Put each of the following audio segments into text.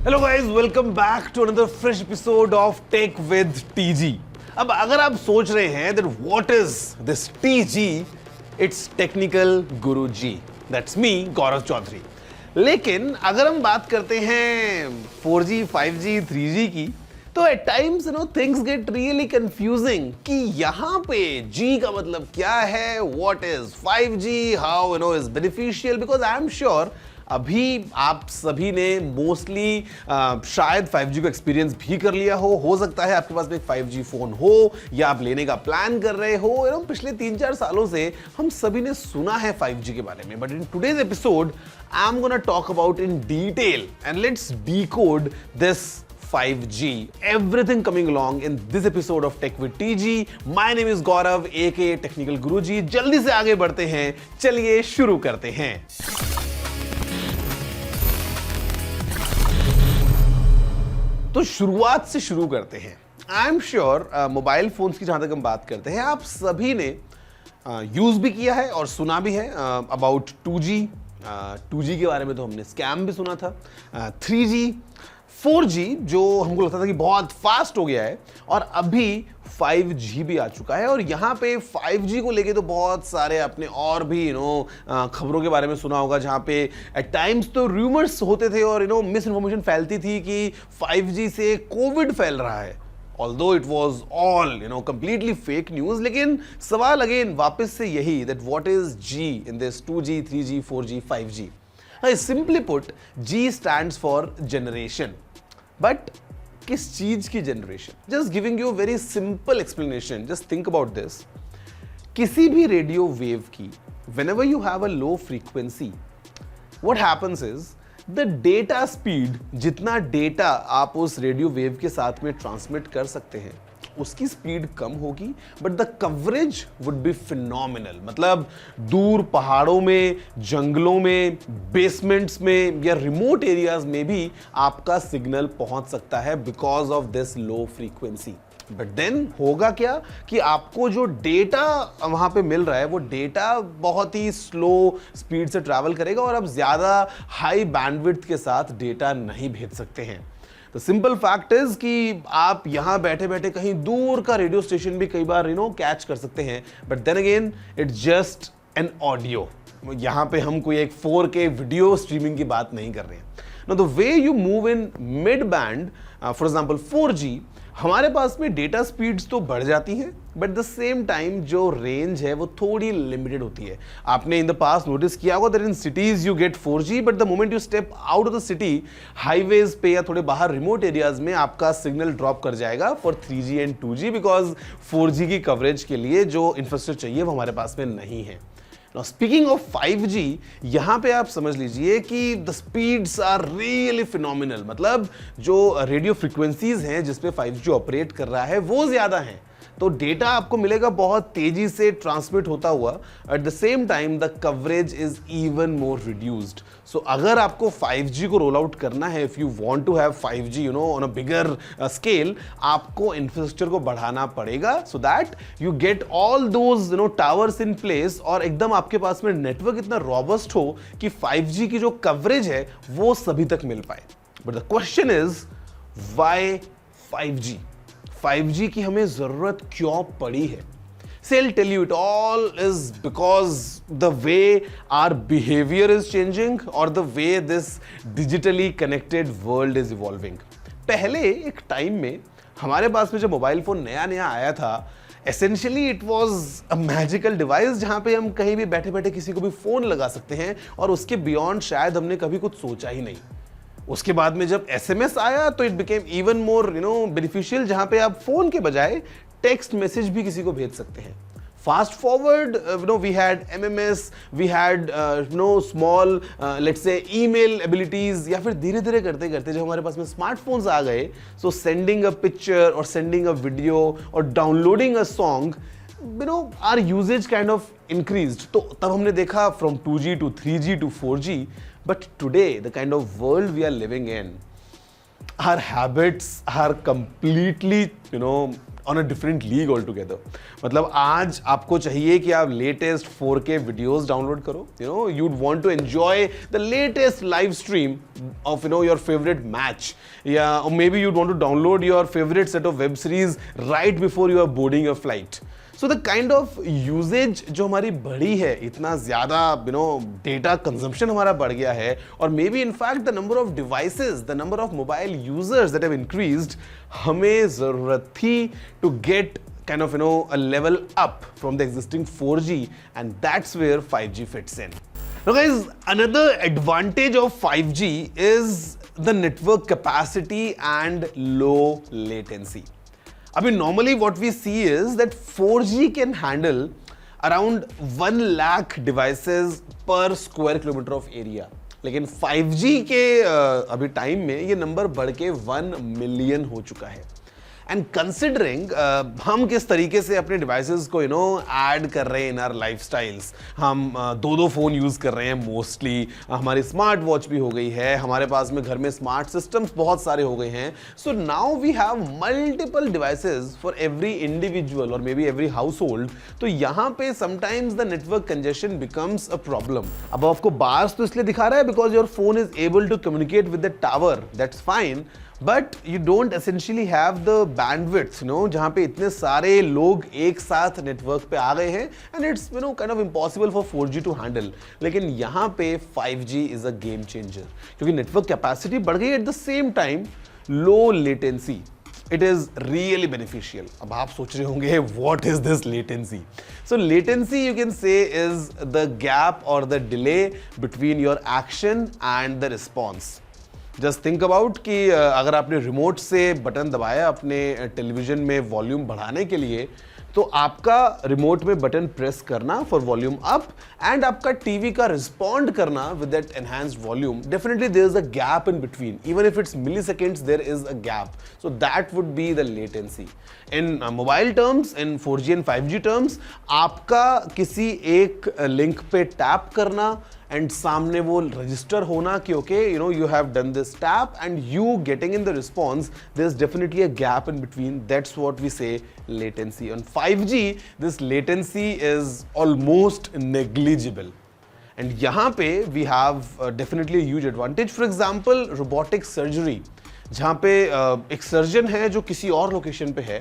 Hello guys, welcome back to another fresh episode of tech with TG. अब अगर आप सोच रहे हैं that what is this TG, it's technical Guruji, that's me Gaurav Chaudhary. लेकिन अगर हम बात करते हैं 4G, 5G, 3G की, तो at times things get really confusing कि यहाँ पे G का मतलब क्या है, what is 5G, how is beneficial, because I am sure अभी आप सभी ने मोस्टली शायद 5G को एक्सपीरियंस भी कर लिया हो सकता है आपके पास में एक 5G फोन हो या आप लेने का प्लान कर रहे हो। पिछले 3-4 सालों से हम सभी ने सुना है 5G के बारे में, but in today's episode I am gonna talk about in detail and let's decode this 5G. Everything coming along in this episode of Tech with TG. My name is Gaurav, aka Technical Guruji. जल्दी से आगे बढ़ते हैं, चलिए शुरू करते हैं। तो शुरुआत से शुरू करते हैं। आई एम श्योर मोबाइल फोन्स की जहां तक हम बात करते हैं, आप सभी ने यूज भी किया है और सुना भी है अबाउट 2G। 2G के बारे में तो हमने स्कैम भी सुना था। 3G, 4G जो हमको लगता था कि बहुत फास्ट हो गया है, और अभी 5G भी आ चुका है। और यहाँ पे 5G को लेके तो बहुत सारे आपने और भी खबरों के बारे में सुना होगा, जहाँ पे एट टाइम्स तो रूमर्स होते थे और मिस इन्फॉर्मेशन फैलती थी कि 5G से कोविड फैल रहा है, although it was all completely fake news। लेकिन सवाल अगेन वापस से यही, that what is G in this 2G, 3G, 4G, 5G? Simply put, G stands for generation। But किस चीज की generation? Just giving you very simple explanation, just think about this. किसी भी रेडियो वेव की whenever you have a low frequency, what happens is the data speed, जितना data आप उस radio wave के साथ में ट्रांसमिट कर सकते हैं उसकी स्पीड कम होगी, but the coverage would be phenomenal. मतलब दूर पहाड़ों में, जंगलों में, बेसमेंट्स में या रिमोट एरियाज में भी आपका सिग्नल पहुंच सकता है because of this low frequency. But then होगा क्या कि आपको जो डेटा वहां पे मिल रहा है वो डेटा बहुत ही स्लो स्पीड से ट्रैवल करेगा और आप ज्यादा हाई बैंडविड्थ के साथ डेटा नहीं भेज सकते हैं। तो सिंपल फैक्ट इज कि आप यहां बैठे बैठे कहीं दूर का रेडियो स्टेशन भी कई बार कैच कर सकते हैं, but then again it's just an audio. यहां पे हम कोई एक 4K वीडियो स्ट्रीमिंग की बात नहीं कर रहे हैं। Now the way you move in mid band, for example 4G, हमारे पास में डेटा स्पीड्स तो बढ़ जाती हैं, बट द सेम टाइम जो रेंज है वो थोड़ी लिमिटेड होती है। आपने इन द पास्ट नोटिस किया होगा that in cities you get 4G, but the moment you step out of the city, highways पे या थोड़े बाहर रिमोट एरियाज में आपका सिग्नल ड्रॉप कर जाएगा for 3G and 2G, because 4G की कवरेज के लिए जो इंफ्रास्ट्रक्चर चाहिए वो हमारे पास में नहीं है। स्पीकिंग ऑफ 5G, यहां पे आप समझ लीजिए कि the speeds are really phenomenal. मतलब जो रेडियो फ्रीक्वेंसीज हैं जिस पे 5G ऑपरेट कर रहा है वो ज्यादा हैं, तो डेटा आपको मिलेगा बहुत तेजी से ट्रांसमिट होता हुआ। At the same time the coverage is even more reduced. So अगर आपको 5G को रोल आउट करना है, if you want to have 5G on a bigger scale, आपको इंफ्रास्ट्रक्चर को बढ़ाना पड़ेगा so that you get all those towers in place, और एकदम आपके पास में नेटवर्क इतना रॉबस्ट हो कि 5G की जो कवरेज है वो सभी तक मिल पाए। But the question is why 5G? 5G की हमें जरूरत क्यों पड़ी है? So I'll tell you, it all is because the way our behavior is changing or the way this digitally connected world is evolving. पहले एक टाइम में हमारे पास में जब मोबाइल फोन नया नया आया था, essentially it was a magical device जहां पे हम कहीं भी बैठे बैठे किसी को भी फोन लगा सकते हैं, और उसके बियॉन्ड शायद हमने कभी कुछ सोचा ही नहीं। उसके बाद में जब SMS आया तो it became even more beneficial, जहां पे आप फोन के बजाय टेक्स्ट मैसेज भी किसी को भेज सकते हैं। Fast forward, we had MMS, we had small let's say email abilities, या फिर धीरे धीरे करते करते जब हमारे पास में स्मार्टफोन्स आ गए, सो सेंडिंग अ पिक्चर और सेंडिंग अ वीडियो और downloading a song, our usages kind of increased. तो तब हमने देखा from 2G to 3G to 4G, but today the kind of world we are living in, our habits are completely on a different league all together. मतलब आज आपको चाहिए कि आप लेटेस्ट 4K वीडियोस डाउनलोड करो, you'd want to enjoy the latest live stream of your favorite match, or maybe you'd want to download your favorite set of web series right before you are boarding your flight. So the kind of usage जो हमारी बढ़ी है, इतना ज़्यादा data consumption हमारा बढ़ गया है, और maybe in fact the number of devices, the number of mobile users that have increased, हमें ज़रूरत थी to get kind of a level up from the existing 4G, and that's where 5G fits in. Now guys, another advantage of 5G is the network capacity and low latency. I mean, normally what we see is that 4G can handle around 1 lakh devices per square kilometer of area. लेकिन 5G के अभी time में ये number बढ़ के 1 million हो चुका है। एंड कंसिडरिंग हम किस तरीके से अपने डिवाइसेस को ऐड कर रहे हैं इन आवर लाइफस्टाइल्स, हम दो फ़ोन यूज़ कर रहे हैं मोस्टली, हमारी स्मार्ट वॉच भी हो गई है, हमारे पास में घर में स्मार्ट सिस्टम्स बहुत सारे हो गए हैं। So now we have multiple devices for every individual और maybe every household. तो यहाँ पे sometimes the network congestion becomes a problem. अब आपको बार्स तो इसलिए दिखा रहा है because your phone is able to communicate with the tower, that's fine, but you don't essentially have the bandwidth जहां पे इतने सारे लोग एक साथ नेटवर्क पे आ गए हैं, and it's kind of impossible for 4G to handle. लेकिन यहां पे 5G is a game changer, क्योंकि नेटवर्क कैपेसिटी बढ़ गई, at the same time low latency, it is really beneficial. अब आप सोच रहे होंगे what is this latency? So latency you can say is the gap और the delay between your action and the response. Just think about कि अगर आपने remote से बटन दबाया अपने टेलीविजन में वॉल्यूम बढ़ाने के लिए, तो आपका रिमोट में बटन प्रेस करना फॉर वॉल्यूम अप एंड आपका टीवी का रिस्पॉन्ड करना with that enhanced volume, definitely there is a gap in between, even if it's milliseconds there is a gap, so that would be the latency. In mobile terms, in 4G and 5G terms, आपका किसी एक link पे tap करना and सामने वो register होना कि okay you have done this tap, and you getting in the response, there's definitely a gap in between. That's what we say latency. On 5G this latency is almost negligible, and यहाँ पे we have definitely a huge advantage. For example, robotic surgery, जहाँ पे एक surgeon है जो किसी और location पे है,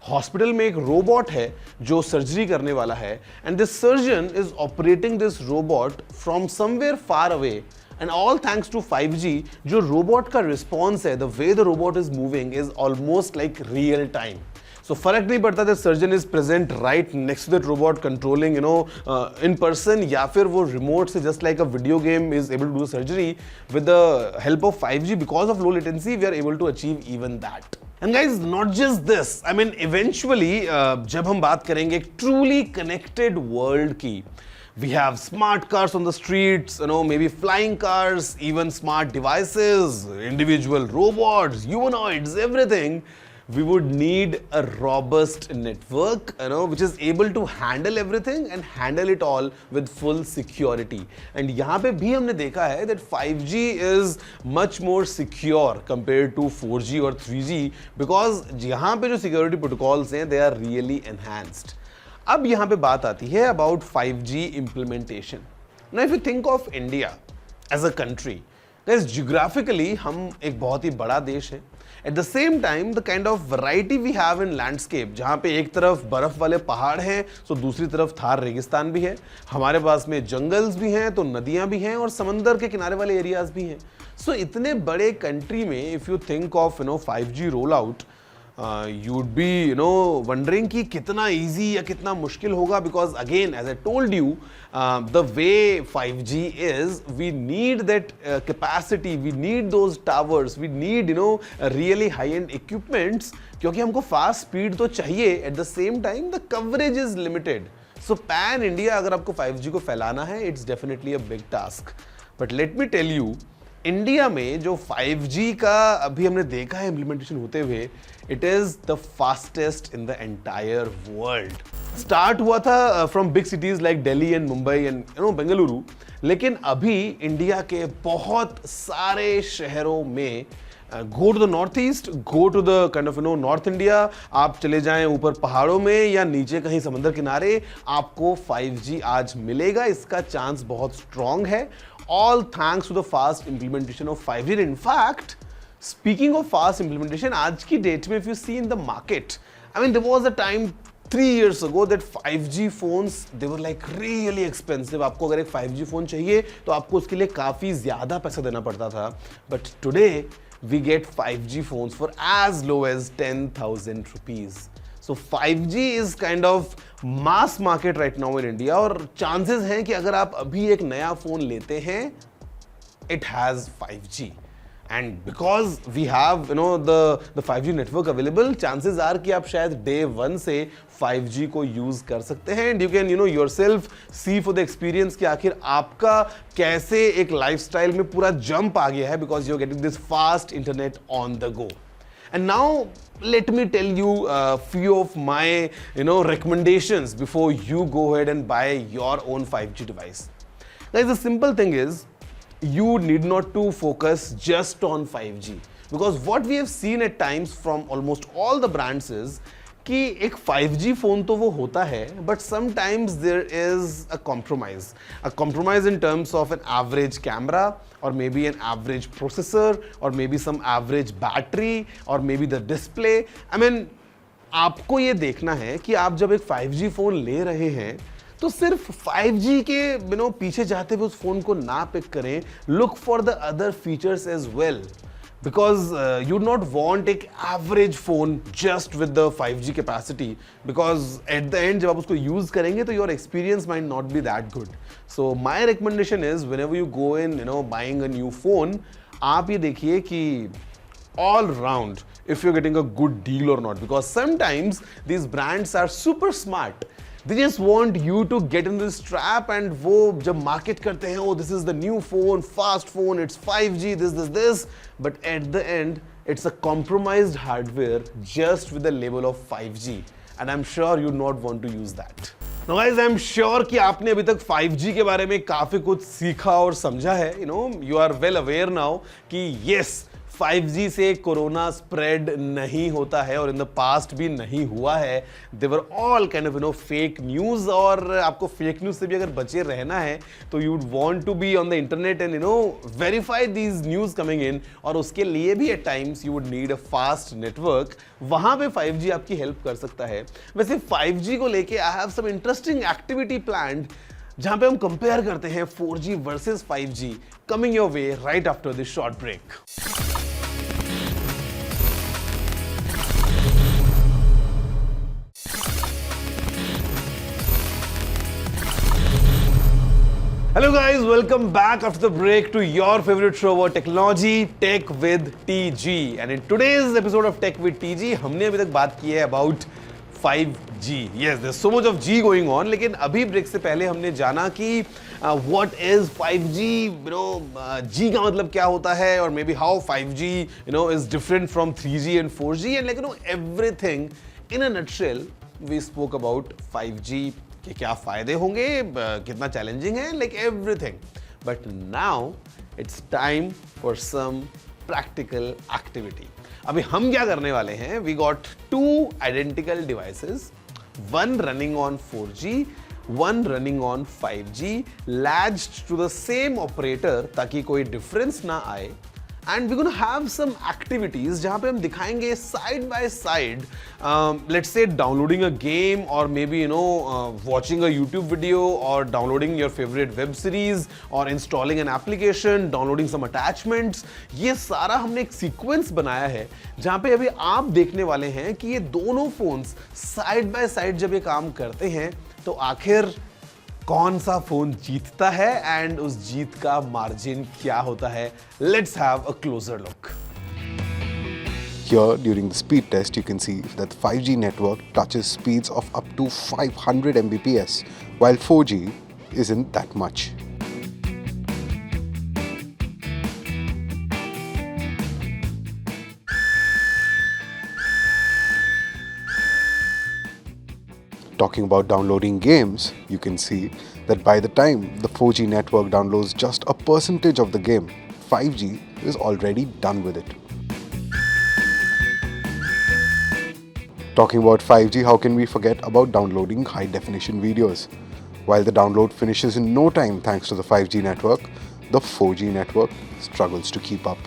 हॉस्पिटल में एक रोबोट है जो सर्जरी करने वाला है, and this surgeon is operating this robot from somewhere far away, and all thanks to 5G, जो रोबोट का रिस्पॉन्स है, the way the robot is moving is almost like real time. So फर्क नहीं पड़ता that surgeon is present right next to that robot controlling in person, या फिर वो remote से just like a video game is able to do surgery with the help of 5G। Because of low latency we are able to achieve even that. And guys, not just this, I mean eventually जब हम बात करेंगे एक truly connected world की, we have smart cars on the streets, maybe flying cars, even smart devices, individual robots, humanoids, everything. We would need a robust network, which is able to handle everything and handle it all with full security. And यहाँ पे भी हमने देखा है that 5G is much more secure compared to 4G or 3G, because यहाँ पे जो security protocols हैं, they are really enhanced. अब यहाँ पे बात आती है about 5G implementation. Now if you think of India as a country, guys, geographically हम एक बहुत ही बड़ा देश है। At the same time, the kind of variety we have in landscape, जहाँ पे एक तरफ बर्फ वाले पहाड़ हैं, तो दूसरी तरफ थार रेगिस्तान भी है, हमारे पास में जंगल्स भी हैं, तो नदियाँ भी हैं, और समंदर के किनारे वाले एरियाज भी हैं। सो इतने बड़े कंट्री में if you think of 5G roll out, you would be wondering कि कितना easy या कितना मुश्किल होगा, because again as I told you, the way 5G is, we need that capacity, we need those towers, we need really high-end equipments, क्योंकि हमको fast speed तो चाहिए, at the same time the coverage is limited. So pan India अगर आपको 5G को फैलाना है, it's definitely a big task. But let me tell you, India में जो 5G का अभी हमने देखा है इम्प्लीमेंटेशन होते हुए, it is the fastest in the entire world. Start हुआ था from big cities like Delhi and Mumbai and Bengaluru, लेकिन अभी इंडिया के बहुत सारे शहरों में go to the north east, go to the kind of north India, आप चले जाएं ऊपर पहाड़ों में या नीचे कहीं समुद्र किनारे, आपको 5G आज मिलेगा। इसका चांस बहुत स्ट्रांग है, all thanks to the fast implementation of 5G। In fact, speaking of fast implementation, आज की डेट में if you see in the market, I mean there was a time 3 years ago that 5G phones they were like really expensive। आपको अगर एक 5G phone चाहिए तो आपको उसके लिए काफी ज्यादा पैसा देना पड़ता था। But today we get 5G phones for as low as 10,000 rupees। So 5G is kind of mass market right now in India, और chances हैं कि अगर आप अभी एक नया फोन लेते हैं, it has 5G। And because we have the 5G network available, chances are कि आप शायद day 1 से 5G को use कर सकते हैं। And you can yourself see for the experience कि आखिर आपका कैसे एक lifestyle में पूरा jump आ गया है, because you're getting this fast internet on the go। And now let me tell you a few of my recommendations before you go ahead and buy your own 5G device। Guys, the simple thing is, you need not to focus just on 5G, because what we have seen at times from almost all the brands is कि एक 5G phone तो वो होता है, but sometimes there is a compromise in terms of an average camera, or maybe an average processor, or maybe some average battery, or maybe the display। I mean, आपको ये देखना है कि आप जब एक 5G फोन ले रहे हैं तो सिर्फ 5G के पीछे जाते हुए उस फोन को ना पिक करें, look for the other features as well, because you not want एक average phone just with the 5G capacity, because at the end जब आप उसको यूज करेंगे तो your experience might not be that good. So my recommendation is, whenever you go in buying a new phone, आप ये देखिए कि all round if you're getting a good deal or not, because sometimes these brands are super smart। They just want you to get in this trap, and वो जब market करते हैं, oh this is the new phone, fast phone, it's 5G, this, but at the end it's a compromised hardware just with the label of 5G, and I'm sure you not want to use that। Now guys, I'm sure कि आपने अभी तक 5G के बारे में काफी कुछ सीखा और समझा है। You are well aware now कि yes, 5G से कोरोना स्प्रेड नहीं होता है, और इन द पास्ट भी नहीं हुआ है। They were all kind of fake news, और आपको फेक न्यूज से भी अगर बचे रहना है तो you would want to be on the internet and verify these news coming in, और उसके लिए भी at times you would need a fast network. वहां पे 5G आपकी हेल्प कर सकता है। वैसे 5G को लेके I have some interesting activity planned, जहां पे हम कंपेयर करते हैं 4G versus 5G, coming your way right after this short break. Hello guys, welcome back after the break to your favorite show about technology, Tech with TG। And in today's episode of Tech with TG, हमने अभी तक बात की है about 5G। Yes, there's so much of G going on, लेकिन अभी break से पहले हमने जाना कि what is 5G, G का मतलब क्या होता है, और maybe how 5G is different from 3G and 4G, and everything in a nutshell we spoke about 5G कि क्या फायदे होंगे, कितना चैलेंजिंग है, like everything. But now it's time for some practical activity. अभी हम क्या करने वाले हैं, we got 2 identical devices, one running on 4G, one running on 5G, latched to the same operator, ताकि कोई डिफरेंस ना आए। And we gonna have some activities जहां पे हम दिखाएंगे side by side, let's say downloading a game, और maybe watching a YouTube video, और downloading your favourite web series, और installing an application, downloading some attachments. ये सारा हमने एक सीक्वेंस बनाया है जहां पे अभी आप देखने वाले हैं कि ये दोनों फोन्स साइड बाय साइड जब ये काम करते हैं तो आखिर कौन सा फोन जीतता है, एंड उस जीत का मार्जिन क्या होता है। Let's have a closure look. Here, during the speed test, you can see that the 5G network touches speeds of up to 500 Mbps, while 4G isn't that much. Talking about downloading games, you can see that by the time the 4G network downloads just a percentage of the game, 5G is already done with it. Talking about 5G, how can we forget about downloading high definition videos? While the download finishes in no time thanks to the 5G network, the 4G network struggles to keep up.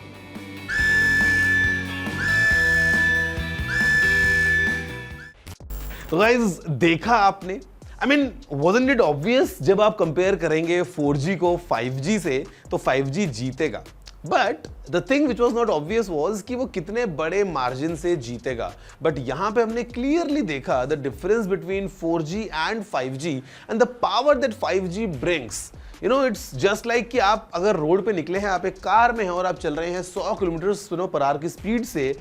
तो guys देखा आपने, I mean wasn't it obvious जब आप compare करेंगे 4G को 5G से तो 5G जीतेगा, but the thing which was not obvious was कि वो कितने बड़े मार्जिन से जीतेगा. बट यहां पे हमने क्लियरली देखा the difference between 4G and 5G and the power that 5G brings. You know it's just like कि आप अगर रोड पे निकले हैं, आप एक कार में हैं और आप चल रहे हैं 100 किलोमीटर पर आवर की स्पीड से,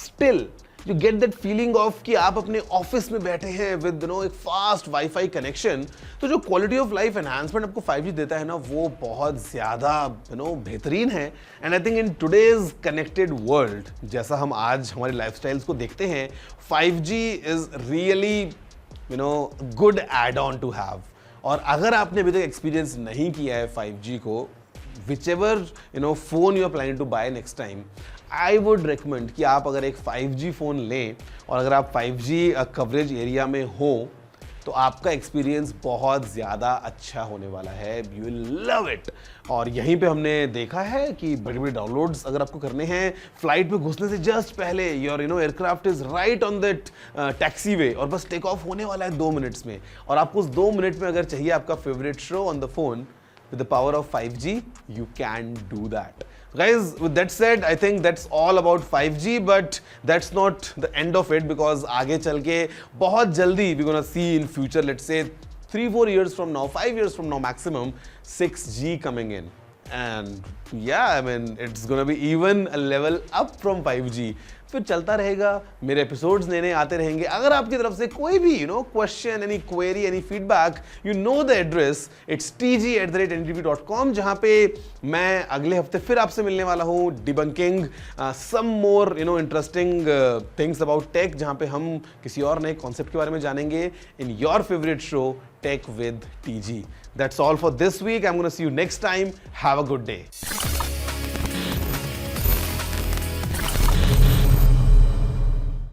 still you get that feeling of कि आप अपने ऑफिस में बैठे हैं विद एक फास्ट वाईफाई कनेक्शन. तो जो क्वालिटी ऑफ लाइफ एनहांसमेंट आपको 5G देता है ना, वो बहुत ज्यादा बेहतरीन है. And I think in today's connected world, जैसा हम आज हमारे लाइफस्टाइल्स को देखते हैं, 5G is really good add on to have. और अगर आपने अभी तक एक्सपीरियंस नहीं किया है 5G को, whichever phone you are planning to buy next time, I would recommend कि आप अगर एक 5G फ़ोन लें और अगर आप 5G कवरेज एरिया में हो तो आपका एक्सपीरियंस बहुत ज़्यादा अच्छा होने वाला है. You will love it. और यहीं पे हमने देखा है कि बड़े बड़े डाउनलोड्स अगर आपको करने हैं फ्लाइट में घुसने से जस्ट पहले, your aircraft is right on that taxiway और बस टेक ऑफ होने वाला है 2 मिनट्स में, और आपको उस 2 मिनट में अगर चाहिए आपका favourite show on the phone, with the power of 5G, you can do that. So guys, with that said, I think that's all about 5G, but that's not the end of it, because आगे चल के बहुत जल्दी we're gonna see in future, let's say 3-4 years from now, 5 years from now maximum, 6G coming in. And yeah, I mean, it's gonna be even a level up from 5G. फिर चलता रहेगा, मेरे episodes नए आते रहेंगे. अगर आपकी तरफ से कोई भी question, any query, any feedback, you know the address, it's tg@ntv.com, जहाँ पे मैं अगले हफ्ते फिर आपसे मिलने वाला हूँ, debunking some more interesting things about tech, जहाँ पे हम किसी और नए कॉन्सेप्ट के बारे में जानेंगे in your favorite show, Tech with TG. That's all for this week. I'm going to see you next time. Have a good day.